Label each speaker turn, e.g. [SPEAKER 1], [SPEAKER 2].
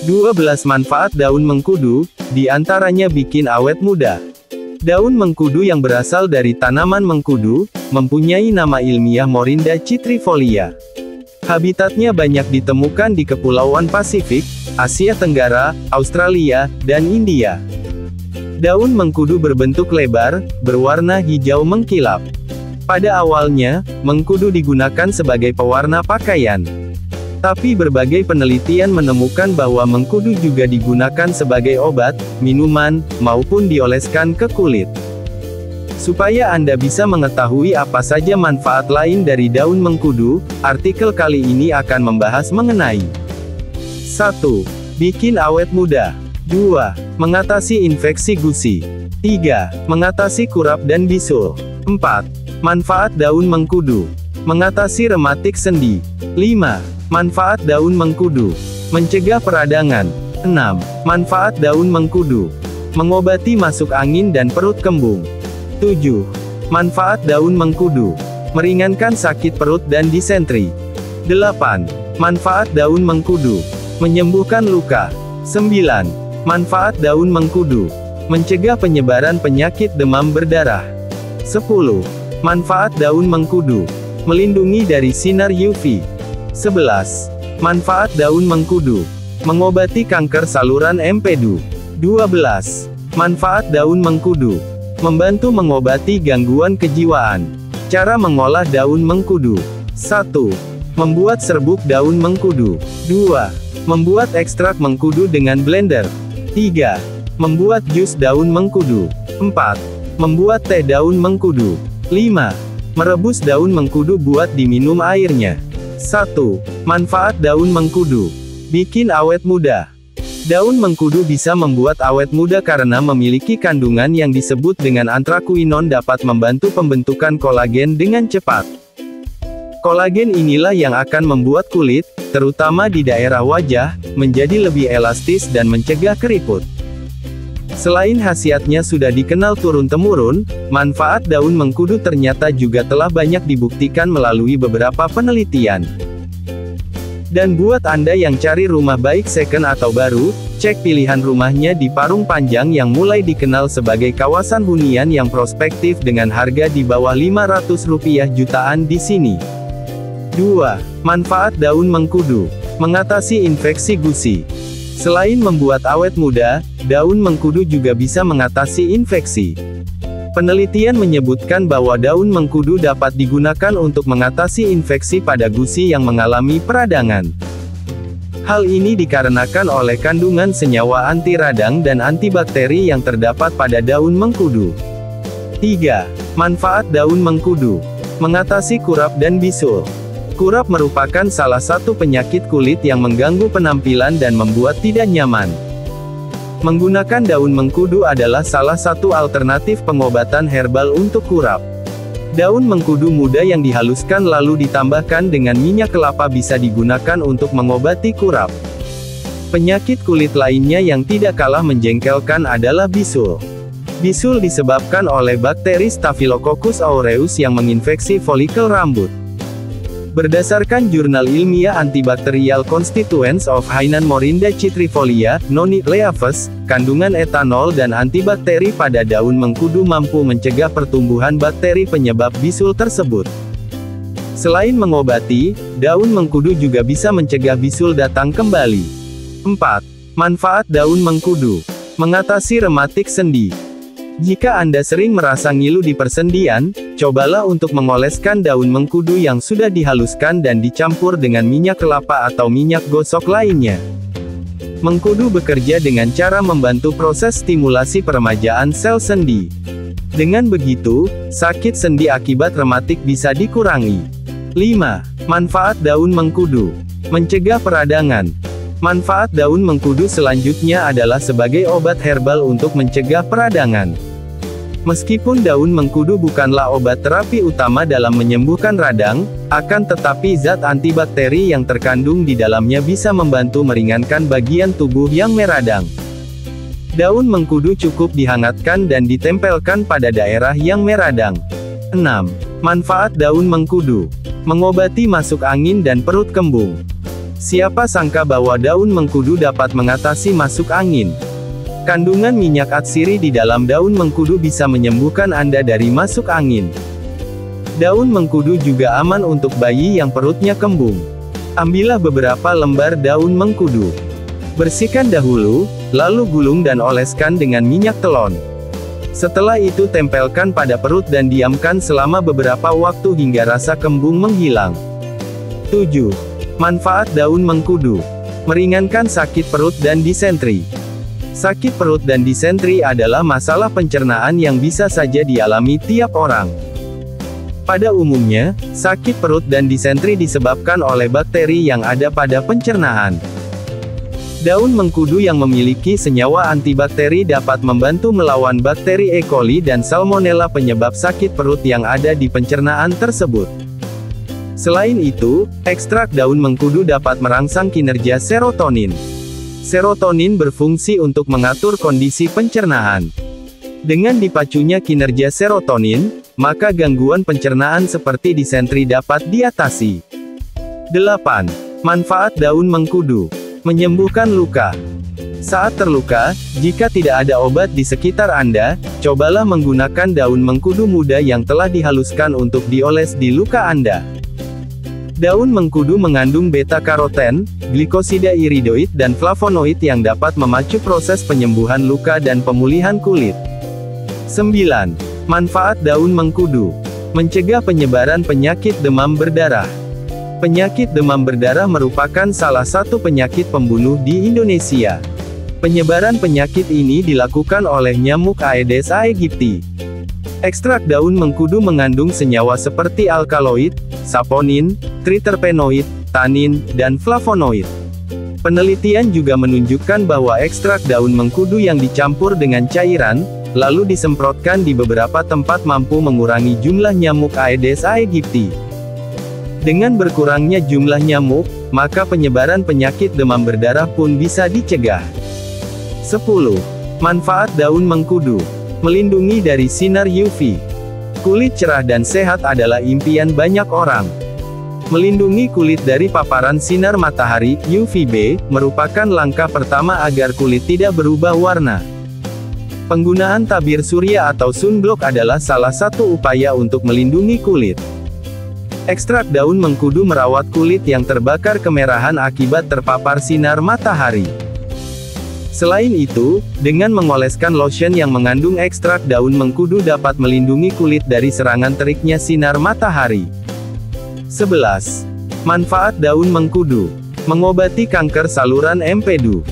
[SPEAKER 1] 12 manfaat daun mengkudu, di antaranya bikin awet muda. Daun mengkudu yang berasal dari tanaman mengkudu, mempunyai nama ilmiah Morinda citrifolia. Habitatnya banyak ditemukan di Kepulauan Pasifik, Asia Tenggara, Australia, dan India. Daun mengkudu berbentuk lebar, berwarna hijau mengkilap. Pada awalnya, mengkudu digunakan sebagai pewarna pakaian. Tapi berbagai penelitian menemukan bahwa mengkudu juga digunakan sebagai obat, minuman, maupun dioleskan ke kulit. Supaya Anda bisa mengetahui apa saja manfaat lain dari daun mengkudu, artikel kali ini akan membahas mengenai 1. Bikin awet muda. 2. Mengatasi infeksi gusi. 3. Mengatasi kurap dan bisul. 4. Manfaat daun mengkudu. Mengatasi rematik sendi. 5. Manfaat daun mengkudu. Mencegah peradangan. 6. Manfaat daun mengkudu. Mengobati masuk angin dan perut kembung. 7. Manfaat daun mengkudu. Meringankan sakit perut dan disentri. 8. Manfaat daun mengkudu. Menyembuhkan luka. 9. Manfaat daun mengkudu. Mencegah penyebaran penyakit demam berdarah. 10. Manfaat daun mengkudu. Melindungi dari sinar UV. 11. Manfaat daun mengkudu. Mengobati kanker saluran empedu. 12. Manfaat daun mengkudu. Membantu mengobati gangguan kejiwaan. Cara mengolah daun mengkudu. 1. Membuat serbuk daun mengkudu. 2. Membuat ekstrak mengkudu dengan blender. 3. Membuat jus daun mengkudu. 4. Membuat teh daun mengkudu. 5. Merebus daun mengkudu buat diminum airnya. 1. Manfaat daun mengkudu. Bikin awet muda. Daun mengkudu bisa membuat awet muda karena memiliki kandungan yang disebut dengan anthraquinone dapat membantu pembentukan kolagen dengan cepat. Kolagen inilah yang akan membuat kulit, terutama di daerah wajah, menjadi lebih elastis dan mencegah keriput. Selain khasiatnya sudah dikenal turun-temurun, manfaat daun mengkudu ternyata juga telah banyak dibuktikan melalui beberapa penelitian. Dan buat Anda yang cari rumah baik second atau baru, cek pilihan rumahnya di Parung Panjang yang mulai dikenal sebagai kawasan hunian yang prospektif dengan harga di bawah Rp500 jutaan di sini. 2. Manfaat daun mengkudu. Mengatasi infeksi gusi. Selain membuat awet muda, daun mengkudu juga bisa mengatasi infeksi. Penelitian menyebutkan bahwa daun mengkudu dapat digunakan untuk mengatasi infeksi pada gusi yang mengalami peradangan. Hal ini dikarenakan oleh kandungan senyawa anti radang dan antibakteri yang terdapat pada daun mengkudu. 3. Manfaat daun mengkudu. Mengatasi kurap dan bisul. Kurap merupakan salah satu penyakit kulit yang mengganggu penampilan dan membuat tidak nyaman. Menggunakan daun mengkudu adalah salah satu alternatif pengobatan herbal untuk kurap. Daun mengkudu muda yang dihaluskan lalu ditambahkan dengan minyak kelapa bisa digunakan untuk mengobati kurap. Penyakit kulit lainnya yang tidak kalah menjengkelkan adalah bisul. Bisul disebabkan oleh bakteri Staphylococcus aureus yang menginfeksi folikel rambut. Berdasarkan jurnal ilmiah Antibacterial Constituents of Hainan Morinda citrifolia, Noni Leaves, kandungan etanol dan antibakteri pada daun mengkudu mampu mencegah pertumbuhan bakteri penyebab bisul tersebut. Selain mengobati, daun mengkudu juga bisa mencegah bisul datang kembali. 4. Manfaat daun mengkudu. Mengatasi rematik sendi. Jika Anda sering merasa ngilu di persendian, cobalah untuk mengoleskan daun mengkudu yang sudah dihaluskan dan dicampur dengan minyak kelapa atau minyak gosok lainnya. Mengkudu bekerja dengan cara membantu proses stimulasi peremajaan sel sendi. Dengan begitu, sakit sendi akibat rematik bisa dikurangi. 5. Manfaat daun mengkudu. Mencegah peradangan. Manfaat daun mengkudu selanjutnya adalah sebagai obat herbal untuk mencegah peradangan. Meskipun daun mengkudu bukanlah obat terapi utama dalam menyembuhkan radang, akan tetapi zat antibakteri yang terkandung di dalamnya bisa membantu meringankan bagian tubuh yang meradang. Daun mengkudu cukup dihangatkan dan ditempelkan pada daerah yang meradang. 6. Manfaat daun mengkudu. Mengobati masuk angin dan perut kembung. Siapa sangka bahwa daun mengkudu dapat mengatasi masuk angin. Kandungan minyak atsiri di dalam daun mengkudu bisa menyembuhkan Anda dari masuk angin. Daun mengkudu juga aman untuk bayi yang perutnya kembung. Ambillah beberapa lembar daun mengkudu. Bersihkan dahulu, lalu gulung dan oleskan dengan minyak telon. Setelah itu tempelkan pada perut dan diamkan selama beberapa waktu hingga rasa kembung menghilang. 7. Manfaat daun mengkudu. Meringankan sakit perut dan disentri. Sakit perut dan disentri adalah masalah pencernaan yang bisa saja dialami tiap orang. Pada umumnya, sakit perut dan disentri disebabkan oleh bakteri yang ada pada pencernaan. Daun mengkudu yang memiliki senyawa antibakteri dapat membantu melawan bakteri E. coli dan Salmonella penyebab sakit perut yang ada di pencernaan tersebut. Selain itu, ekstrak daun mengkudu dapat merangsang kinerja serotonin. Serotonin berfungsi untuk mengatur kondisi pencernaan. Dengan dipacunya kinerja serotonin, maka gangguan pencernaan seperti disentri dapat diatasi. 8. Manfaat daun mengkudu. Menyembuhkan luka. Saat terluka, jika tidak ada obat di sekitar Anda, cobalah menggunakan daun mengkudu muda yang telah dihaluskan untuk dioles di luka Anda. Daun mengkudu mengandung beta-karoten, glikosida iridoid dan flavonoid yang dapat memacu proses penyembuhan luka dan pemulihan kulit. 9. Manfaat daun mengkudu. Mencegah penyebaran penyakit demam berdarah. Penyakit demam berdarah merupakan salah satu penyakit pembunuh di Indonesia. Penyebaran penyakit ini dilakukan oleh nyamuk Aedes aegypti. Ekstrak daun mengkudu mengandung senyawa seperti alkaloid, saponin, triterpenoid, tanin, dan flavonoid. Penelitian juga menunjukkan bahwa ekstrak daun mengkudu yang dicampur dengan cairan, lalu disemprotkan di beberapa tempat mampu mengurangi jumlah nyamuk Aedes aegypti. Dengan berkurangnya jumlah nyamuk, maka penyebaran penyakit demam berdarah pun bisa dicegah. 10. Manfaat daun mengkudu. Melindungi dari sinar UV. Kulit cerah dan sehat adalah impian banyak orang. Melindungi kulit dari paparan sinar matahari, UVB, merupakan langkah pertama agar kulit tidak berubah warna. Penggunaan tabir surya atau sunblock adalah salah satu upaya untuk melindungi kulit. Ekstrak daun mengkudu merawat kulit yang terbakar kemerahan akibat terpapar sinar matahari. Selain itu, dengan mengoleskan lotion yang mengandung ekstrak daun mengkudu dapat melindungi kulit dari serangan teriknya sinar matahari. 11. Manfaat daun mengkudu. Mengobati kanker saluran empedu.